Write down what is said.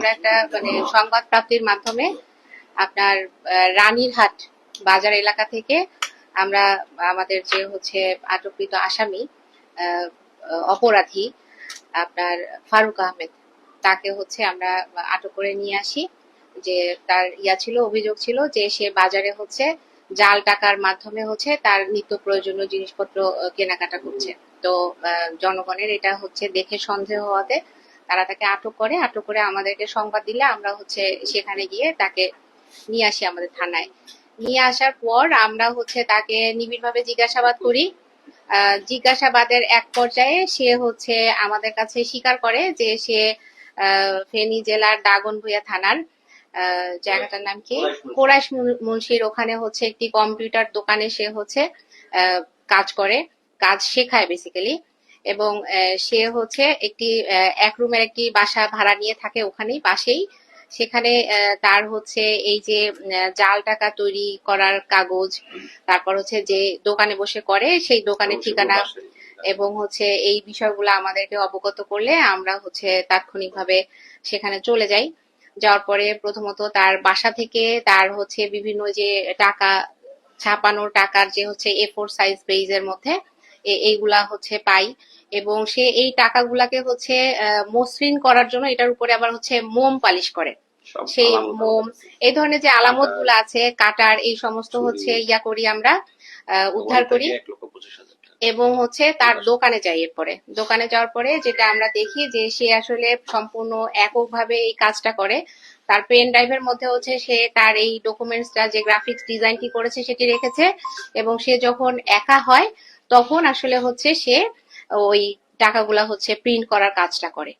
আমরা একটা মানে সংবাদ প্রাপ্তির মাধ্যমে আপনার রানীরহাট বাজার এলাকা থেকে আমরা আমাদের যে হচ্ছে আটককৃত আসামি অপরাধী আপনার ফারুক আহমেদ তাকে হচ্ছে আমরা আটক করে নিয়ে আসি। যে তার ছিল অভিযোগ ছিল যে সে বাজারে হচ্ছে জাল টাকার মাধ্যমে হচ্ছে তার নিত্য প্রয়োজনীয় জিনিসপত্র কেনাকাটা করছে। তো জনগণের এটা হচ্ছে দেখে সন্দেহ হওয়াতে তারা তাকে আটক করে আমাদেরকে সংবাদ দিলে আমরা হচ্ছে সেখানে গিয়ে তাকে নিয়ে আসি আমাদের থানায়। নিয়ে আসার পর আমরা হচ্ছে তাকে নিবিড়ভাবে জিজ্ঞাসাবাদ করি। জিজ্ঞাসাবাদের এক পর্যায়ে সে হচ্ছে আমাদের কাছে স্বীকার করে যে সে ফেনী জেলার দাগনভূঞা থানার জায়গাটার নাম কি কোরাইশ মুন্সির ওখানে হচ্ছে একটি কম্পিউটার দোকানে সে হচ্ছে কাজ শেখায় বেসিক্যালি। এবং সে হচ্ছে একটি এক রুমের একটি বাসা ভাড়া নিয়ে থাকে ওখানেই পাশেই। সেখানে তার হচ্ছে এই যে জাল টাকা তৈরি করার কাগজ, তারপর হচ্ছে যে দোকানে বসে করে সেই দোকানের ঠিকানা এবং হচ্ছে এই বিষয়গুলো আমাদেরকে অবগত করলে আমরা হচ্ছে তাৎক্ষণিকভাবে সেখানে চলে যাই। যাওয়ার পরে প্রথমত তার বাসা থেকে তার হচ্ছে বিভিন্ন যে টাকা ছাপানোর টাকার যে হচ্ছে A4 সাইজ পেজের মধ্যে এইগুলা হচ্ছে পাই। এবং সে এই টাকাগুলাকে হচ্ছে মসৃণ করার জন্য এটার উপরে আবার হচ্ছে মোম পালিশ করে। সেই মোম এই ধরনের যে আলামত গুলো আছে কাটার এই সমস্ত হচ্ছে করি আমরা উদ্ধার করি এবং হচ্ছে তার দোকানে যাই। এরপরে দোকানে যাওয়ার পরে যেটা আমরা দেখি যে সে আসলে সম্পূর্ণ এককভাবে এই কাজটা করে। তার পেন ড্রাইভের মধ্যে হচ্ছে সে তার এই ডকুমেন্টসটা যে গ্রাফিক্স ডিজাইনটি করেছে সেটি রেখেছে এবং সে যখন একা হয় তখন আসলে হচ্ছে সে ওই টাকাগুলা হচ্ছে প্রিন্ট করার কাজটা করে।